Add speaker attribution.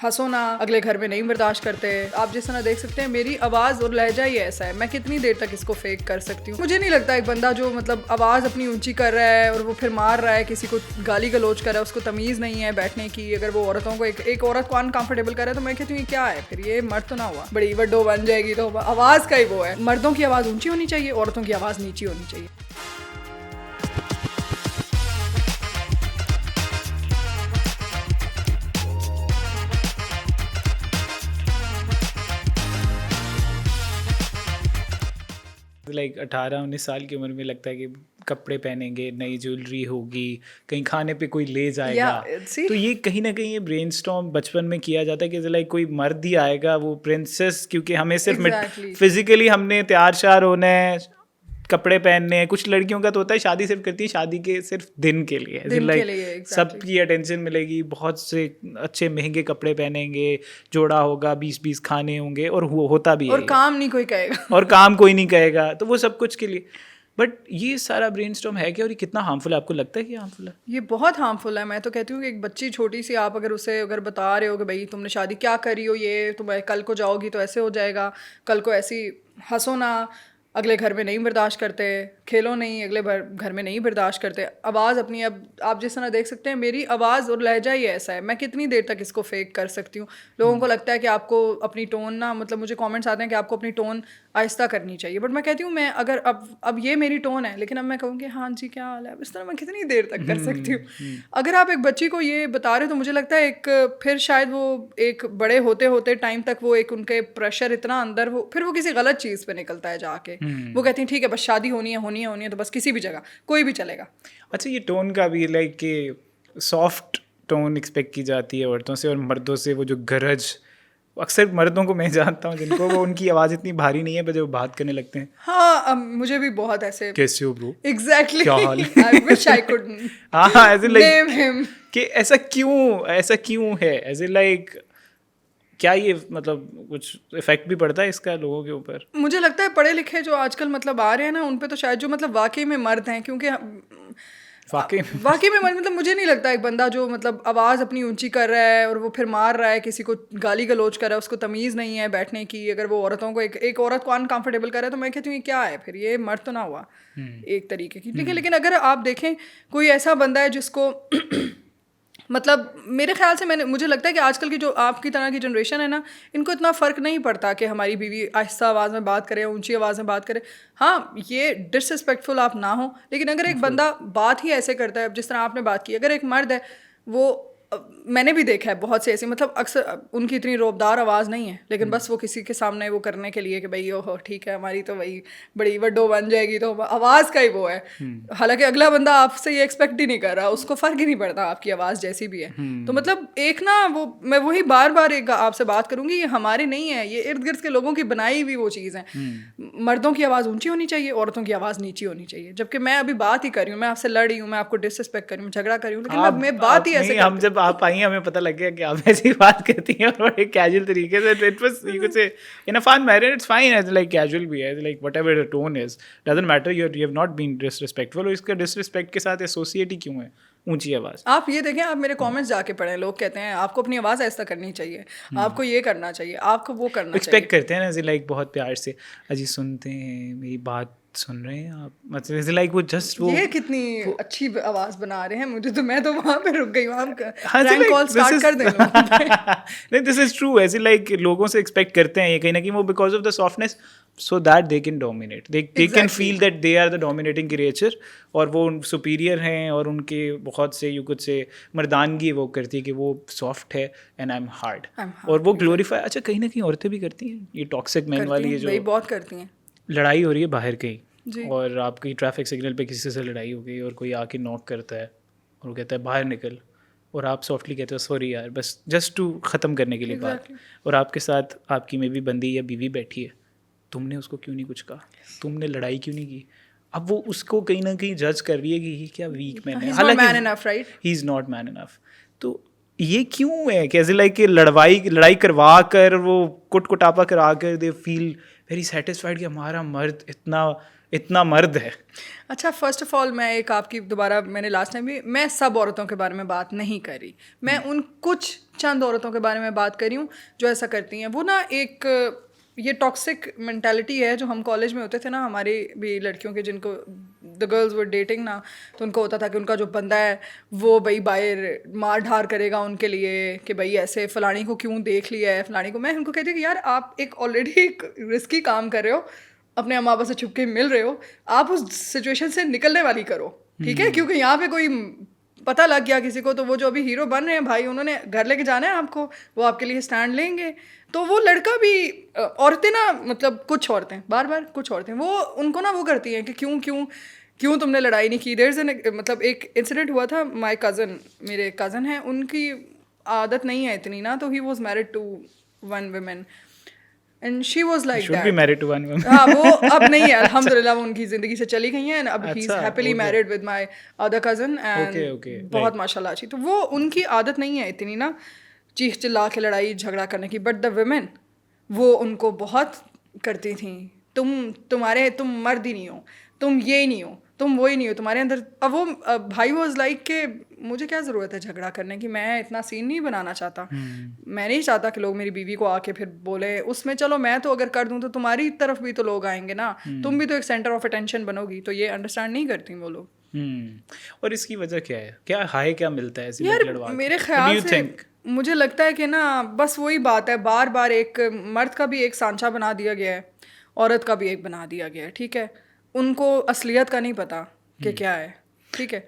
Speaker 1: हंसो ना, अगले घर में नहीं बर्दाश्त करते। आप जिस तरह देख सकते हैं मेरी आवाज़ और लहजा ही ऐसा है, मैं कितनी देर तक इसको फेक कर सकती हूँ। मुझे नहीं लगता एक बंदा जो मतलब आवाज़ अपनी ऊंची कर रहा है और वो फिर मार रहा है, किसी को गाली गलौज कर रहा है, उसको तमीज़ नहीं है बैठने की। अगर वो औरतों को एक औरत को अनकंफर्टेबल कर रहा है तो मैं कहती हूँ क्या है, फिर ये मर्द तो ना हुआ, बड़ी वड्डो बन जाएगी। तो आवाज़ का ही वो है, मर्दों की आवाज़ ऊंची होनी चाहिए, औरतों की आवाज़ नीची होनी चाहिए।
Speaker 2: लाइक 18-19 साल की उम्र में लगता है कि कपड़े पहनेंगे, नई ज्वेलरी होगी, कहीं खाने पे कोई ले जाएगा। तो ये कहीं ना कहीं ये ब्रेनस्टॉर्म बचपन में किया जाता है कि लाइक कोई मर्द ही आएगा, वो प्रिंसेस, क्योंकि हमें सिर्फ फिजिकली हमने तैयार श्यार होना है, कपड़े पहनने हैं। कुछ लड़कियों का तो होता है शादी सिर्फ करती है शादी के सिर्फ दिन के लिए, लाइक सबकी अटेंशन मिलेगी, बहुत से अच्छे महंगे कपड़े पहनेंगे, जोड़ा होगा, 20-20 खाने होंगे, और होता भी
Speaker 1: और काम नहीं कोई कहेगा
Speaker 2: और काम कोई नहीं कहेगा, तो वो सब कुछ के लिए। बट ये सारा ब्रेनस्टॉर्म है क्या, और ये कितना हार्मफुल है? आपको लगता है कि हार्मफुल है?
Speaker 1: ये बहुत हार्मफुल है। मैं तो कहती हूँ कि एक बच्ची छोटी सी, आप अगर उसे बता रहे हो कि भाई तुमने शादी क्या करी हो, ये तुम कल को जाओगी तो ऐसे हो जाएगा, कल को ऐसी, हंसो ना, अगले घर में नहीं बर्दाश्त करते, खेलो नहीं, अगले घर में नहीं बर्दाश्त करते। आवाज़ अपनी, अब आप जिस तरह देख सकते हैं मेरी आवाज़ और लहजा ही ऐसा है, मैं कितनी देर तक इसको फेक कर सकती हूँ। लोगों को लगता है कि आपको अपनी टोन ना, मतलब मुझे कमेंट्स आते हैं कि आपको अपनी टोन आहिस्ता करनी चाहिए, बट मैं कहती हूँ मैं अगर अब ये मेरी टोन है, लेकिन अब मैं कहूँगी हाँ जी क्या हाल है, इस तरह मैं कितनी देर तक कर सकती हूँ। अगर आप एक बच्ची को ये बता रहे हो तो मुझे लगता है एक फिर शायद वो एक बड़े होते होते टाइम तक वो एक उनके प्रेशर इतना अंदर, वो फिर वो किसी गलत चीज़ पे निकलता है जाके। वो कहती हैं ठीक है बस शादी होनी है तो बस किसी भी जगह कोई भी चलेगा।
Speaker 2: अच्छा, ये टोन का भी लाइक कि सॉफ्ट टोन एक्सपेक्ट की जाती है औरतों से, और मर्दों से वो जो गरज, अक्सर मर्दों को मैं जानता हूँ जिनको वो उनकी आवाज़ इतनी भारी नहीं है, पर जब बात करने लगते हैं
Speaker 1: हाँ, मुझे भी बहुत ऐसे,
Speaker 2: कैसे हो ब्रो,
Speaker 1: एग्जैक्टली,
Speaker 2: क्या हाल
Speaker 1: आई विश आई कुड
Speaker 2: हाँ, ऐसे
Speaker 1: नेम हिम,
Speaker 2: कि ऐसा क्यों है, ऐसे लाइक क्या ये मतलब कुछ इफेक्ट भी पड़ता है इसका लोगों के ऊपर?
Speaker 1: मुझे लगता है पढ़े लिखे जो आजकल मतलब आ रहे हैं ना, उन पे तो शायद जो मतलब वाकई में मर्द हैं, क्योंकि वाकई में मतलब मुझे नहीं लगता एक बंदा जो मतलब आवाज़ अपनी ऊंची कर रहा है और वो फिर मार रहा है, किसी को गाली गलौज कर रहा है, उसको तमीज़ नहीं है बैठने की। अगर वो औरतों को एक औरत को अनकंफर्टेबल कर रहा है तो मैं कहती हूँ क्या है, फिर ये मर्द तो ना हुआ एक तरीके की। लेकिन अगर आप देखें कोई ऐसा बंदा है जिसको मतलब मेरे ख्याल से मुझे लगता है कि आजकल की जो आपकी तरह की जनरेशन है ना, इनको इतना फ़र्क नहीं पड़ता कि हमारी बीवी आहिस्ता आवाज़ में बात करे, ऊंची आवाज़ में बात करे। हाँ, ये डिसरिस्पेक्टफुल आप ना हो, लेकिन अगर एक बंदा बात ही ऐसे करता है जिस तरह आपने बात की, अगर एक मर्द है वो, मैंने भी देखा है बहुत से ऐसे, मतलब अक्सर उनकी इतनी रोबदार आवाज़ नहीं है, लेकिन बस वो किसी के सामने वो करने के लिए कि भाई ओहो ठीक है हमारी तो वही बड़ी वड्डो बन जाएगी, तो आवाज़ का ही वो है। हालांकि अगला बंदा आपसे ये एक्सपेक्ट ही नहीं कर रहा, उसको फ़र्क ही नहीं पड़ता आपकी आवाज़ जैसी भी है। तो मतलब एक ना वो, मैं वही बार बार एक आपसे बात करूँगी, ये हमारे नहीं है, ये इर्द गिर्द के लोगों की बनाई हुई वो चीज़ है। मर्दों की आवाज़ ऊंची होनी चाहिए, औरतों की आवाज़ नीची होनी चाहिए, जबकि मैं अभी बात ही कर रही हूँ, मैं आपसे लड़ रही हूँ, मैं आपको डिसरिस्पेक्ट कर रही हूँ, झगड़ा कर रही हूँ, लेकिन मैं बात ही ऐसे,
Speaker 2: हम जब आप आई हमें पता लग गया कि आप ऐसी बात करती हैं और बड़े कैजुअल तरीके से, it was you could say in a fun manner, it's fine, as like casual भी है, like whatever the tone is doesn't matter, you have not been disrespectful. और इसका डिसरिस्पेक्ट के साथ एसोसिएट ही क्यों है ऊंची आवाज़?
Speaker 1: आप ये देखें, आप मेरे कमेंट्स जाके पढ़ें, लोग कहते हैं आपको अपनी आवाज़ ऐसा करनी चाहिए, आपको ये करना चाहिए, आपको वो करना चाहिए,
Speaker 2: एक्सपेक्ट करते हैं ना ऐसे, लाइक बहुत प्यार से अजी सुनते हैं मेरी बात, सुन रहे हैं आप, मतलब ऐसे लाइक वो जस्ट वो
Speaker 1: ये कितनी अच्छी आवाज़ बना रहे हैं, मुझे तो, मैं तो वहाँ पे रुक गई हूँ, हम रैंक कॉल स्टार्ट कर दें
Speaker 2: नहीं, दिस इज ट्रू, ऐसे लाइक लोगों से एक्सपेक्ट करते हैं ये कहीं ना कहीं, वो because of the softness, so that they can dominate, they can feel that they are the dominating creature, और वो सुपीरियर हैं, और उनके बहुत से यू कुछ से मर्दानगी वो करती है कि वो सॉफ्ट है एंड आई एम हार्ड, और वो ग्लोरीफाई। अच्छा, कहीं ना कहीं औरतें भी करती हैं ये टॉक्सिक मैन वाली, ये जो
Speaker 1: बहुत करती हैं।
Speaker 2: लड़ाई हो रही है बाहर कहीं, और आपकी ट्रैफिक सिग्नल पे किसी से लड़ाई हो गई, और कोई आके नॉक करता है और वो कहता है बाहर निकल, और आप सॉफ्टली कहते हो सॉरी यार, बस जस्ट टू ख़त्म करने के लिए बात, और आपके साथ आपकी में भी बंदी या बीवी बैठी है, तुमने उसको क्यों नहीं कुछ कहा, तुमने लड़ाई क्यों नहीं की? अब वो उसको कहीं ना कहीं जज कर रही है कि ये क्या वीक मैन है, हालांकि he is not man enough. तो ये क्यों है, कैसे लाइक कि लड़ाई करवा कर, वो कुटापा करा कर, दे फील वेरी सेटिस्फाइड कि हमारा मर्द इतना इतना मर्द है।
Speaker 1: अच्छा, फर्स्ट ऑफ ऑल मैं एक आपकी दोबारा, मैंने लास्ट टाइम भी, मैं सब औरतों के बारे में बात नहीं कर रही, मैं उन कुछ चंद औरतों के बारे में बात कर रही हूँ जो ऐसा करती हैं। वो ना एक ये टॉक्सिक मेंटालिटी है जो हम कॉलेज में होते थे ना, हमारी भी लड़कियों के, जिनको द गर्ल्स वर डेटिंग ना, तो उनको होता था कि उनका जो बंदा है वो भाई बाहर मार ढार करेगा उनके लिए, कि भाई ऐसे फलानी को क्यों देख लिया है फलानी को। मैं उनको कहती हूँ कि यार आप एक ऑलरेडी एक रिस्की काम कर रहे हो, अपने अम्मा पापा से छुप के मिल रहे हो, आप उस सिचुएशन से निकलने वाली करो, ठीक है? क्योंकि यहाँ पे कोई पता लग गया किसी को, तो वो जो अभी हीरो बन रहे हैं भाई, उन्होंने घर लेके जाना है आपको, वो आपके लिए स्टैंड लेंगे। तो वो लड़का भी, औरतें ना, मतलब कुछ औरतें, बार बार कुछ औरतें, वो उनको ना वो करती हैं कि क्यों क्यों क्यों तुमने लड़ाई नहीं की। देयर इज एन, मतलब एक इंसिडेंट हुआ था, माय कज़न, मेरे कज़न हैं, उनकी आदत नहीं है इतनी ना, तो he was married to one women and she was like
Speaker 2: should be married to one woman.
Speaker 1: हाँ, वो अब नहीं है अल्हम्दुलिल्लाह, वो उनकी ज़िंदगी से चली गई हैं, अब he is happily married with my other cousin and बहुत माशाल्लाह अच्छी। तो वो उनकी आदत नहीं है इतनी ना चीख चिल्ला के लड़ाई झगड़ा करने की, बट द वुमेन वो उनको बहुत करती थी, तुम मर्द ही नहीं हो, तुम ये नहीं हो, तुम वो ही नहीं हो, तुम्हारे अंदर। अब वो भाई वॉज लाइक के मुझे क्या ज़रूरत है झगड़ा करने की, मैं इतना सीन नहीं बनाना चाहता। मैं नहीं चाहता कि लोग मेरी बीवी को आके फिर बोले उसमें, चलो मैं तो अगर कर दूँ तो तुम्हारी तरफ भी तो लोग आएंगे ना, तुम भी तो एक सेंटर ऑफ अटेंशन बनोगी। तो ये अंडरस्टैंड नहीं करती वो लोग।
Speaker 2: और इसकी वजह क्या है, क्या हाई क्या मिलता है
Speaker 1: यार मेरे ख्याल से मुझे लगता है कि ना बस वही बात है, बार बार एक मर्द का भी एक सांचा बना दिया गया है, औरत का भी एक बना दिया गया है, ठीक है? उनको असलियत का नहीं पता कि क्या है, ठीक है?